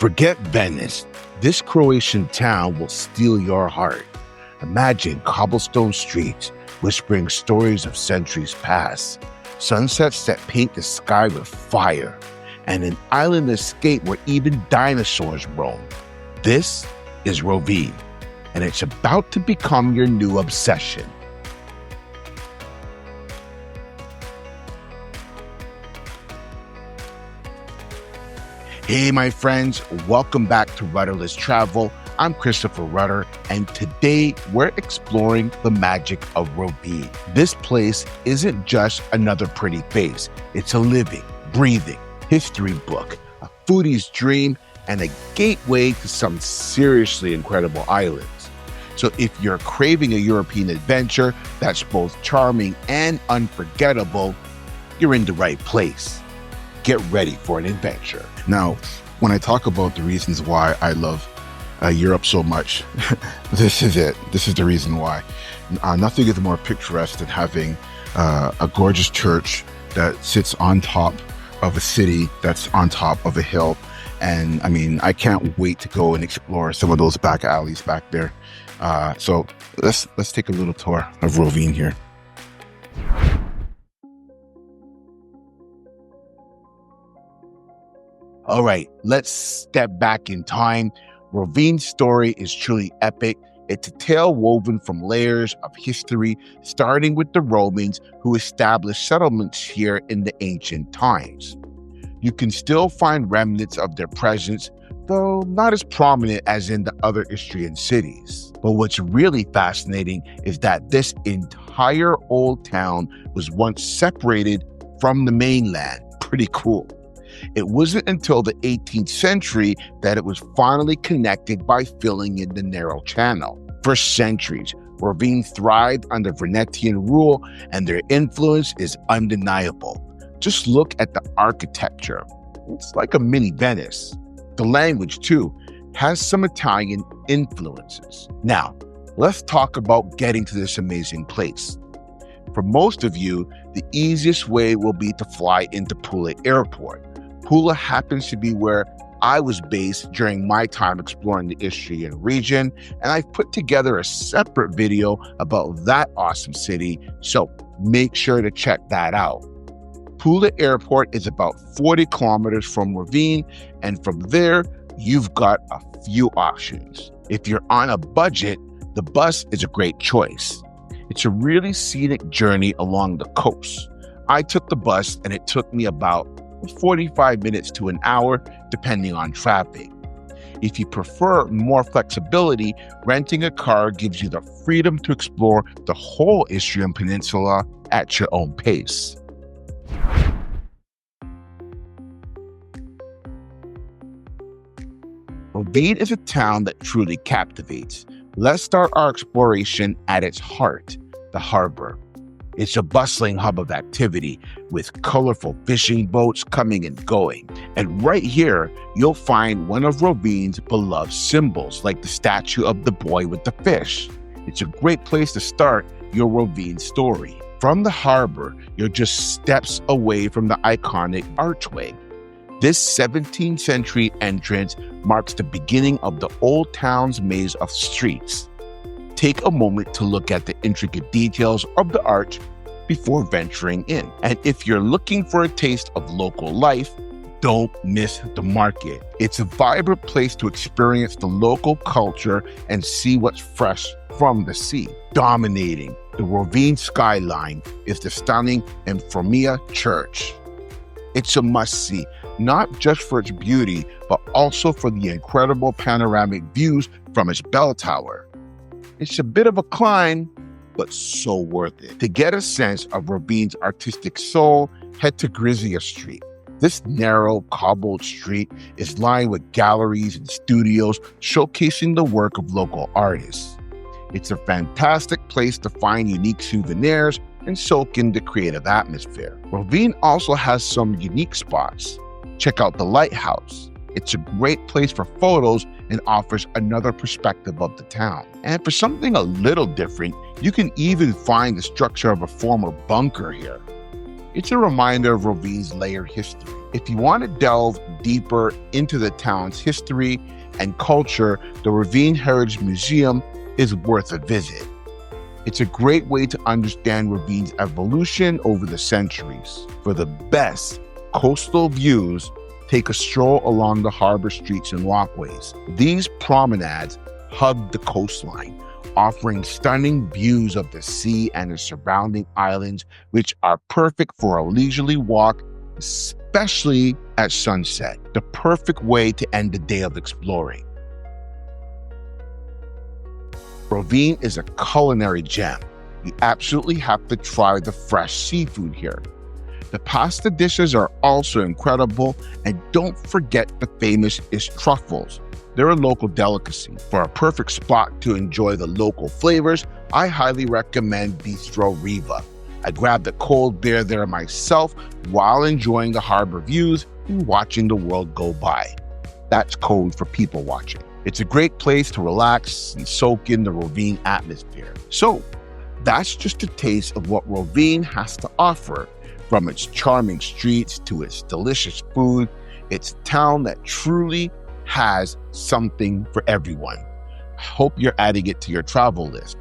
Forget Venice. This Croatian town will steal your heart. Imagine cobblestone streets whispering stories of centuries past, sunsets that paint the sky with fire, and an island escape where even dinosaurs roam. This is Rovinj, and it's about to become your new obsession. Hey, my friends, welcome back to Rudderless Travel. I'm Christopher Rudder, and today we're exploring the magic of Rovinj. This place isn't just another pretty face. It's a living, breathing history book, a foodie's dream, and a gateway to some seriously incredible islands. So if you're craving a European adventure that's both charming and unforgettable, you're in the right place. Get ready for an adventure. Now, when I talk about the reasons why I love Europe so much, this is it. This is the reason why. Nothing is more picturesque than having a gorgeous church that sits on top of a city that's on top of a hill. And I mean, I can't wait to go and explore some of those back alleys back there. So let's take a little tour of Rovinj here. All right, let's step back in time. Rovinj's story is truly epic. It's a tale woven from layers of history, starting with the Romans who established settlements here in the ancient times. You can still find remnants of their presence, though not as prominent as in the other Istrian cities. But what's really fascinating is that this entire old town was once separated from the mainland. Pretty cool. It wasn't until the 18th century that it was finally connected by filling in the narrow channel. For centuries, Rovinj thrived under Venetian rule, and their influence is undeniable. Just look at the architecture. It's like a mini Venice. The language, too, has some Italian influences. Now, let's talk about getting to this amazing place. For most of you, the easiest way will be to fly into Pula Airport. Pula happens to be where I was based during my time exploring the Istrian region, and I've put together a separate video about that awesome city, so make sure to check that out. Pula Airport is about 40 kilometers from Rovinj, and from there, you've got a few options. If you're on a budget, the bus is a great choice. It's a really scenic journey along the coast. I took the bus, and it took me about 45 minutes to an hour, depending on traffic. If you prefer more flexibility, renting a car gives you the freedom to explore the whole Istrian Peninsula at your own pace. Rovinj is a town that truly captivates. Let's start our exploration at its heart, the harbor. It's a bustling hub of activity with colorful fishing boats coming and going. And right here, you'll find one of Rovinj's beloved symbols, like the statue of the boy with the fish. It's a great place to start your Rovinj story. From the harbor, you're just steps away from the iconic archway. This 17th century entrance marks the beginning of the old town's maze of streets. Take a moment to look at the intricate details of the arch before venturing in. And if you're looking for a taste of local life, don't miss the market. It's a vibrant place to experience the local culture and see what's fresh from the sea. Dominating the Rovinj skyline is the stunning Infirmia Church. It's a must-see, not just for its beauty, but also for the incredible panoramic views from its bell tower. It's a bit of a climb, but so worth it. To get a sense of Rovinj's artistic soul, head to Grizia Street. This narrow, cobbled street is lined with galleries and studios showcasing the work of local artists. It's a fantastic place to find unique souvenirs and soak in the creative atmosphere. Rovinj also has some unique spots. Check out the lighthouse. It's a great place for photos and offers another perspective of the town. And for something a little different, you can even find the structure of a former bunker here. It's a reminder of Rovinj's layered history. If you want to delve deeper into the town's history and culture, the Rovinj Heritage Museum is worth a visit. It's a great way to understand Rovinj's evolution over the centuries. For the best coastal views, take a stroll along the harbor streets and walkways. These promenades hug the coastline, offering stunning views of the sea and the surrounding islands, which are perfect for a leisurely walk, especially at sunset. The perfect way to end the day of exploring. Rovinj is a culinary gem. You absolutely have to try the fresh seafood here. The pasta dishes are also incredible, and don't forget the famous truffles. They're a local delicacy. For a perfect spot to enjoy the local flavors, I highly recommend Bistro Riva. I grabbed a cold beer there myself while enjoying the harbor views and watching the world go by. That's code for people watching. It's a great place to relax and soak in the Rovinj atmosphere. So, that's just a taste of what Rovinj has to offer. From its charming streets to its delicious food, it's a town that truly has something for everyone. I hope you're adding it to your travel list.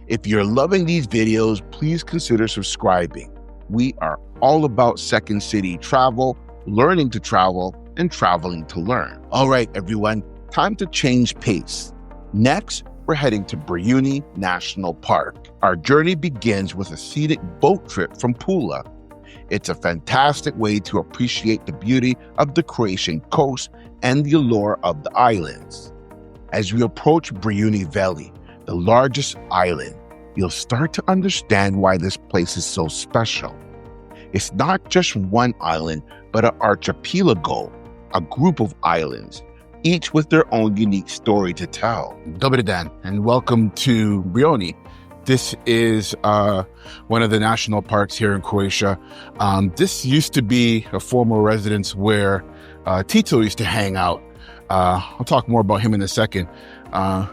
If you're loving these videos, please consider subscribing. We are all about second city travel, learning to travel, and traveling to learn. All right, everyone, time to change pace. Next, we're heading to Brijuni National Park. Our journey begins with a scenic boat trip from Pula. It's a fantastic way to appreciate the beauty of the Croatian coast and the allure of the islands. As we approach Brijuni Valley, the largest island, you'll start to understand why this place is so special. It's not just one island, but an archipelago, a group of islands, each with their own unique story to tell. Dobar dan, and welcome to Brijuni. This is one of the national parks here in Croatia. This used to be a former residence where Tito used to hang out. I'll talk more about him in a second.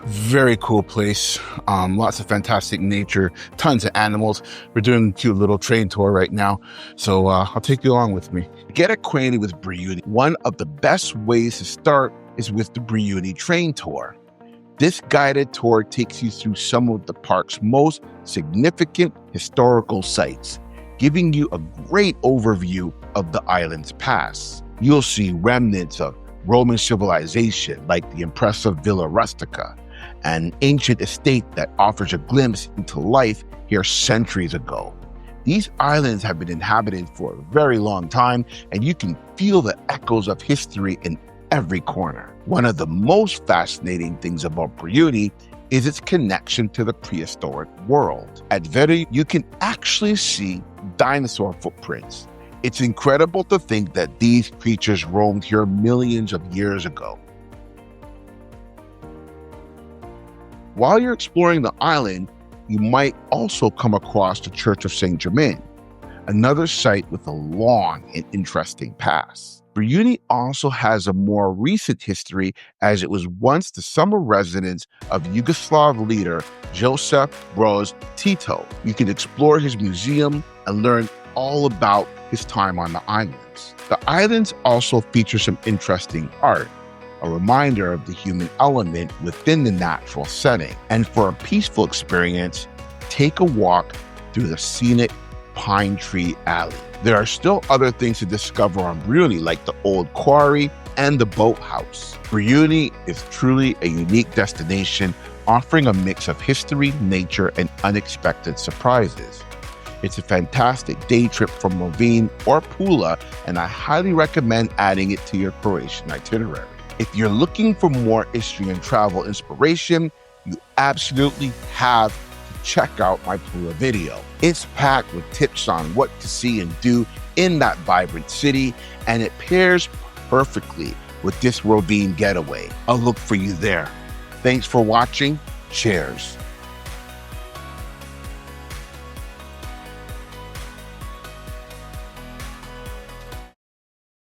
Very cool place. Lots of fantastic nature, tons of animals. We're doing a cute little train tour right now, so I'll take you along with me. Get acquainted with Brijuni. One of the best ways to start is with the Brijuni train tour. This guided tour takes you through some of the park's most significant historical sites, giving you a great overview of the island's past. You'll see remnants of Roman civilization like the impressive Villa Rustica, an ancient estate that offers a glimpse into life here centuries ago. These islands have been inhabited for a very long time, and you can feel the echoes of history in every corner. One of the most fascinating things about Brijuni is its connection to the prehistoric world. At Veri, you can actually see dinosaur footprints. It's incredible to think that these creatures roamed here millions of years ago. While you're exploring the island, you might also come across the Church of St. Germain, another site with a long and interesting past. Brijuni also has a more recent history, as it was once the summer residence of Yugoslav leader Josip Broz Tito. You can explore his museum and learn all about his time on the islands. The islands also feature some interesting art, a reminder of the human element within the natural setting. And for a peaceful experience, take a walk through the scenic Pine Tree Alley. There are still other things to discover on Brijuni, like the old quarry and the boathouse. Brijuni is truly a unique destination, offering a mix of history, nature, and unexpected surprises. It's a fantastic day trip from Rovinj or Pula, and I highly recommend adding it to your Croatian itinerary. If you're looking for more history and travel inspiration, you absolutely have to check out my Pula video. It's packed with tips on what to see and do in that vibrant city, and it pairs perfectly with this Rovinj getaway. I'll look for you there. Thanks for watching. Cheers.